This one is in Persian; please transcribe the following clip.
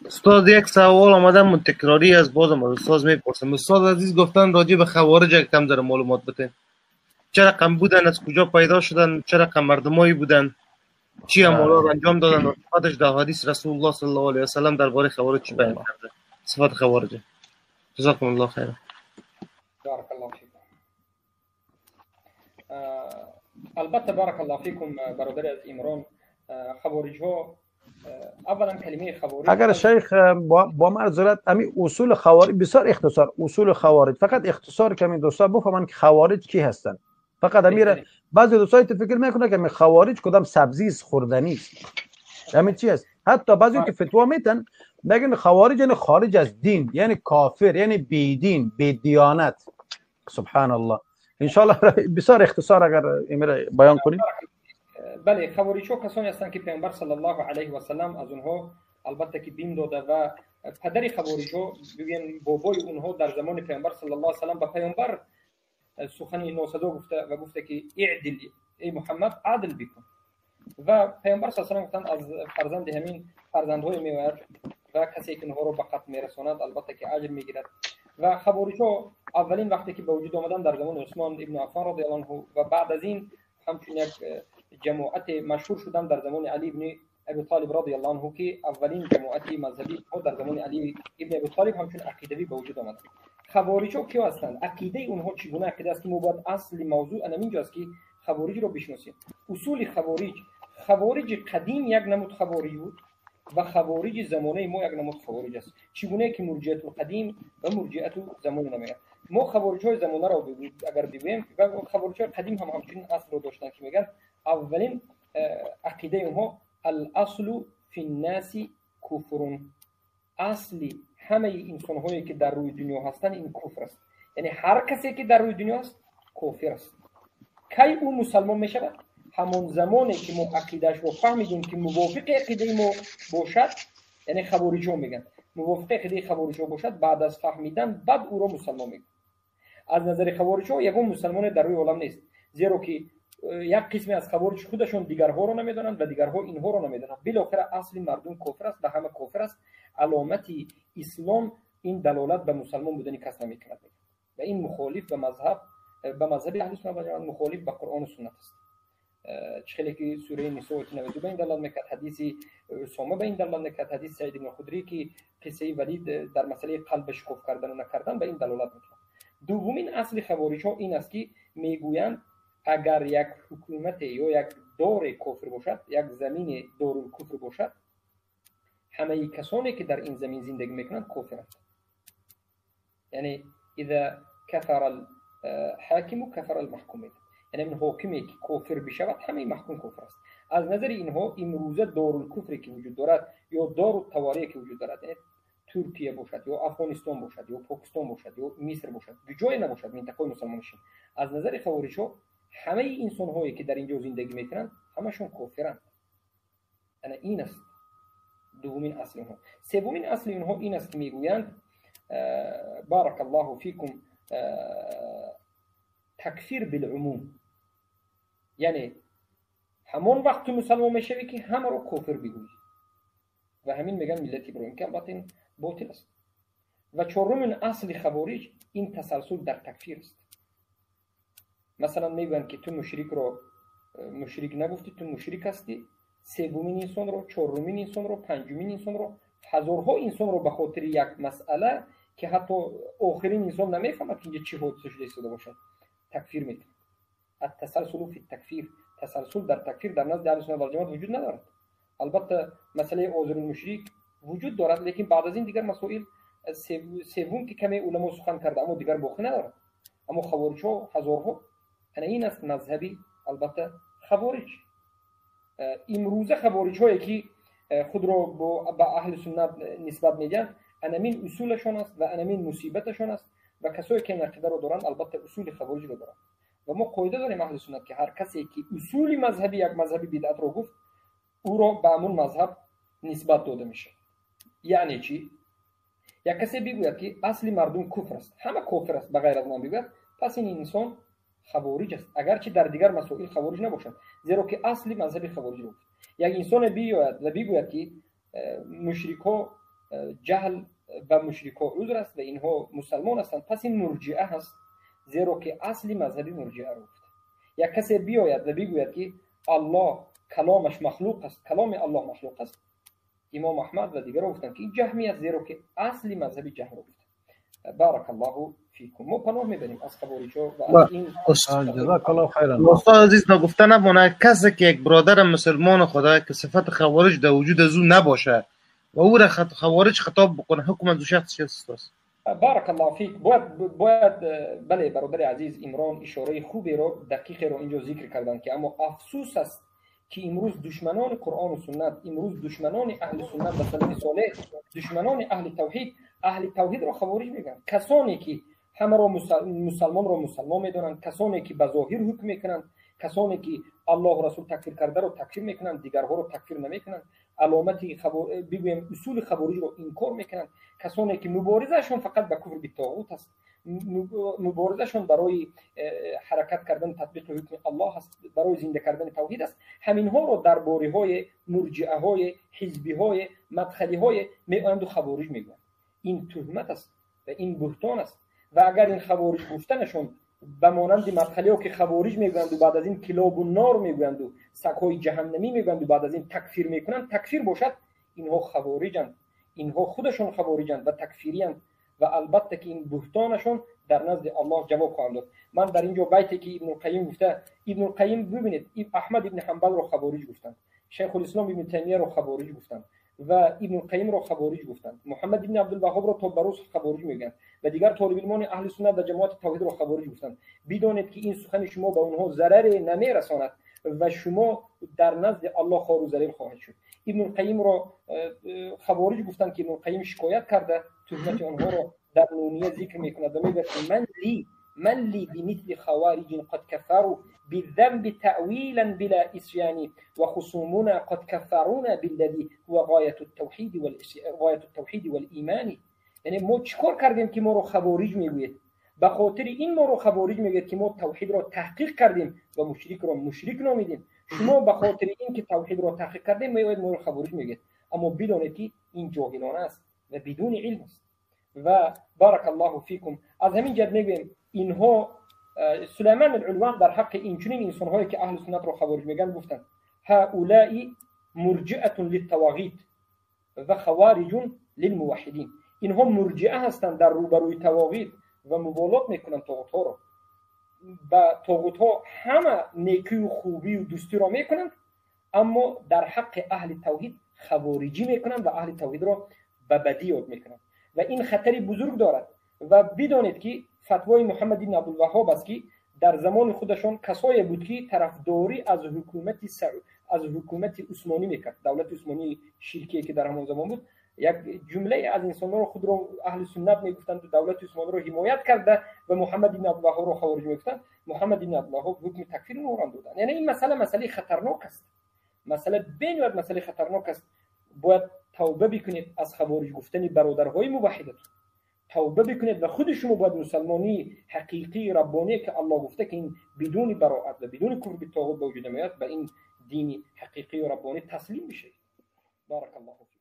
استاد یک سوال آمدم تکراری از بازم از استاد میپرسم. استاد عزیز گفتن راجع به خوارج کم ذره معلومات بده. چه رقم بودن، از کجا پیدا شدن، چه رقم مردمایی بودن، چی اعمالا رو انجام دادن و صفاتش در حدیث رسول الله صلی الله علیه و سلم درباره خوارج چی بیان کرده؟ صفات خوارج. جزاکم الله خیر. بارك الله فيكم. البته بارك الله فيكم برادر از ایمران. خوارج ها اولا کلمه خوارج، اگر شیخ با معذرت همین اصول خوارج بسیار اختصار، اصول خوارج فقط اختصار کمی دوستا بفهمن که خوارج کی هستن. فقط امیر بعضی دوستای فکر میکنه که خوارج کدام سبزی است خوردنی است، همین چی است. حتی بعضی که فتوا میتن میگن خوارج یعنی خارج از دین، یعنی کافر، یعنی بی دین، بی دیانت. سبحان الله. ان شاء الله بسیار اختصار اگر امیر بیان کنید. بله، خوارج ها کسانی هستند که پیامبر صلی الله علیه و سلم از اونها البته که دین داده و پدر خوارج ها ببین بابای اونها در زمان پیامبر صلی الله علیه و سلم به پیامبر سخنی ناسزا گفته و گفته که اعدل ای محمد عدل بکن و پیامبر صلی الله علیه و سلم گفتند از فرزند همین فرزندهای میآید و کسی که اونها رو به قتل میرساند البته که اجر میگیرد. و خوارج ها اولین وقتی که به وجود آمدن در زمان عثمان ابن عفان رضی الله عنه و بعد از این همچون یک جماعت مشهور شدن در زمان علی ابن ابی طالب رضی الله عنه که اولین جماعت مذهبی در زمان علی ابن ابی طالب همچون عقیدوی به وجود آمد. خوارج ها کی هستند؟ عقیده اونها چگونه عقیده است که ما باید اصل موضوع اینجاست که خوارج رو بشناسیم. اصول خوارج قدیم یک نمود خوارج بود و خوارج زمانه ما یک نمود خوارج است. چگونه که مرجئه القدیم و مرجئه زمان نمیگن. ما خوارج های زمانه رو اگر بگوییم و خوارج های قدیم هم همچنین اصل رو داشتن که میگن اولین عقیده اونها الاصل فی الناس کفر، اصلی همه انسان هایی که در روی دنیا هستن این کفر است. یعنی هر کسی که در روی دنیا است کافر است. کی او مسلمان می شود؟ همون زمانی که ما عقیدهش رو فهمیدیم که موافق عقیده ما باشد، یعنی خوارج ها میگن موافق عقیده خوارج ها باشد، بعد از فهمیدن بعد او رو مسلمان میگن. از نظر خوارج ها یگان مسلمان در روی عالم نیست، زیرا که یک قسمی از خوارج خودشون دیگرها رو نمیدونن و دیگرها اینها رو نمیدونن. بالاخره اصل مردم کافر است و همه کافر است. علامت اسلام این دلالت به مسلمان بودن کس نمیکند و این مخالف به مذهب اهل سنت و جماعت، مخالف به قرآن و سنت است. چخیلی که سوره نساء 92 به این دلالت میکرد، حدیث اسامه به این دلالت میکرد، حدیث سعید بن خدری که قصه ولید در مسئله قلب شکوف کردن و نکردن به این دلالت میکرد. دومین اصل خوارج ها این است که میگویند اگر یک حکومت یا یک دار کفر باشد، یک زمین دارالکفر باشد، همه کسانی که در این زمین زندگی میکنند کافرند. یعنی اذا کفر الحاکم و کفر المحکومین، یعنی من حاکمی که کافر بشود همه محکوم کافر است. از نظر اینها امروزه دارالکفری که وجود دارد یا دارالتواریه که وجود دارد، یعنی ترکیه باشد یا افغانستان باشد یا پاکستان باشد یا مصر باشد، جای نباشد منطقه مسلمانشین، از نظر خوارج ها همه انسان هایی که در اینجا زندگی میکنند همشون کافرند. یعنی این است دومین اصل اونها. سومین اصل اونها این است که میگویند بارک الله فیکم تکفیر بالعموم، یعنی همون وقت تو مسلمان میشوی که همه رو کافر بگویی و همین میگن ملت ابراهیم، که البته این باطل است. و چهارمین اصل خوارج این تسلسل در تکفیر است. مثلا میگن که تو مشرک رو مشرک نگفتی، تو مشرک هستی. سومین انسان رو، چهارمین انسان رو، پنجمین انسان رو، هزارها انسان رو به خاطر یک مسئله که حتی آخرین انسان نمیفهمد که چی حادثه شده باشد تکفیر میکنه. التسلسل فی التکفیر، تسلسل در تکفیر در نزد اهل سنت و جماعت وجود ندارد. البته مسئله عذر المشرک وجود دارد، لیکن بعد از این دیگر مسائل سوم که کمی علما سخن کرده اما دیگر باقی ندارد. اما خوارج ها هزارها، این است مذهبی البته خوارج. امروزه خوارج هایی که خود را با اهل سنت نسبت میدن، انمین اصولشان است و انمین مصیبتشان است و کسایی که عقیده رو دارن البته اصول خوارج رو دارن. و ما قاعده داریم اهل سنت که هر کسی که اصول مذهبی یک مذهبی بدعت رو گفت او را به همون مذهب نسبت داده میشه. یعنی چی؟ یک کسی بگوید که اصلی مردم کفر است، همه کافر است به غیر از من بگوید، پس این انسان خوارج است، اگرچه در دیگر مسائل خوارج نباشد، زیرا که اصلی مذهبی خوارج رو گفت. یک انسان بیاید و بگوید که مشرکا جهل به مشرکا عذر است و اینها مسلمان هستند. پس این مرجئه هست، زیرا که اصلی مذهبی مرجئه رو گفت. یک کسی بیاید و بگوید که الله کلامش مخلوق است، کلام الله مخلوق است، امام احمد و دیگران گفتند که این جهمی است، زیرا که اصلی مذهبی جهل رو گفت. بارک الله فیکم. ما پناه میبریم از خوارج‌ها و از این. جزاک الله خیرا. استاد عزیز نگفته نمونه کسی که یک برادر مسلمان خدا که صفت خوارج در وجود از او نباشه و او را خوارج خطاب بکنه، حکم از شخص چی است؟ بارک الله فیک. باید بله برادر عزیز عمران اشاره خوبی رو دقیق رو اینجا ذکر کردن که اما افسوس است که امروز دشمنان قرآن و سنت، امروز دشمنان اهل سنت و سلف صالح، دشمنان اهل توحید را خوارج میگن. کسانی که همه را مسلمان را مسلمان میدونن، کسانی که به ظاهر حکم میکنن، کسانی که الله و رسول تکفیر کرده رو تکفیر میکنن، دیگرها رو تکفیر نمیکنن، علامت بگویم اصول خوارج رو انکار میکنن، کسانی که مبارزهشون فقط به کفر بالطاغوت است، مبارزهشون برای حرکت کردن تطبیق حکم الله است، برای زنده کردن توحید است. همین ها رو در باره‌های مرجئه های حزبی های مدخلی های میآیند و خوارج میگن. این تهمت است و این بهتان است. و اگر این خوارج گفتنشون به مانند مدخلی ها که خوارج میگویند و بعد از این کلاب النار میگویند و سگ‌های جهنمی میگویند و بعد از این تکفیر میکنند، تکفیر باشد، اینها خوارجند، اینها خودشون خوارجند و تکفیریند و البته که این بهتانشون در نزد الله جواب خواهد داد. من در اینجا بیتی که ابن القیم گفته، ابن القیم ببینید احمد ابن حنبل رو خوارج گفتند، شیخ الاسلام ابن تیمیه رو خوارج گفتند و ابن القیم رو خوارج گفتند، محمد ابن عبدالوهاب رو تا بروز خوارج میگن و دیگر طالب علمان اهل سنت و جماعت توحید رو خوارج گفتند. بدونید که این سخن شما به اونها ضرر نمیرساند و شما در نزد الله خوار و ذلیل خواهید شد. ابن القیم رو خوارج گفتند که ابن القیم شکایت کرده، تهمت آنها رو در نونیه ذکر میکند و میگه من لی بمثل خوارج قد كفروا بالذنب تأويلا بلا إسيان وخصومنا قد كفرونا بالذي هو غاية التوحید والإيمان. یعنی ما چیکار کردیم که ما رو خوارج میگوید؟ به خاطر این ما رو خوارج میگید که ما توحید را تحقیق کردیم و مشرک را مشرک نامیدیم. شما به خاطر این که توحید را تحقیق کردیم میآیید ما رو خوارج میگید. اما بدونید که این جاهلانه است و بدون علم است. و بارک الله فیکم. از همین جد میگویم اینها سلیمان العلوان در حق این چنین انسان‌هایی که اهل سنت را خوارج میگن گفتند هؤلاء مرجئه للطواغیت و خوارج للموحدین. اینها مرجئه هستند در روبروی طواغیت و مبالات میکنن طاغوت ها را. با طاغوت ها همه نیکی و خوبی و دوستی را میکنند، اما در حق اهل توحید خوارجی میکنند و اهل توحید را به بدی یاد میکنند و این خطری بزرگ دارد. و بدانید که فتوای محمد بن عبدالوهاب است که در زمان خودشان کسایی بود که طرفداری از حکومت عثمانی میکرد، دولت عثمانی شرکی که در همان زمان بود. یک جمله از انسانان خود را اهل سنت میگفتند و دولت عثمانی را حمایت کرده و محمد بن عبدالوهاب را خوارج میگفتند. محمد بن عبدالوهاب حکم تکفیر نوران دادند. یعنی این مسئله خطرناک است، مسئله بین‌المللی مسئله خطرناک است. باید توبه بکنید از خوارج گفتن برادرهای موحدتون، توبه بکنید و خود شما باید مسلمانی حقیقی ربانی که الله گفته که این بدون براءت و بدون کفر بالطاغوت به وجود میاد، به این دین حقیقی و ربانی تسلیم بشید. بارک الله فیک.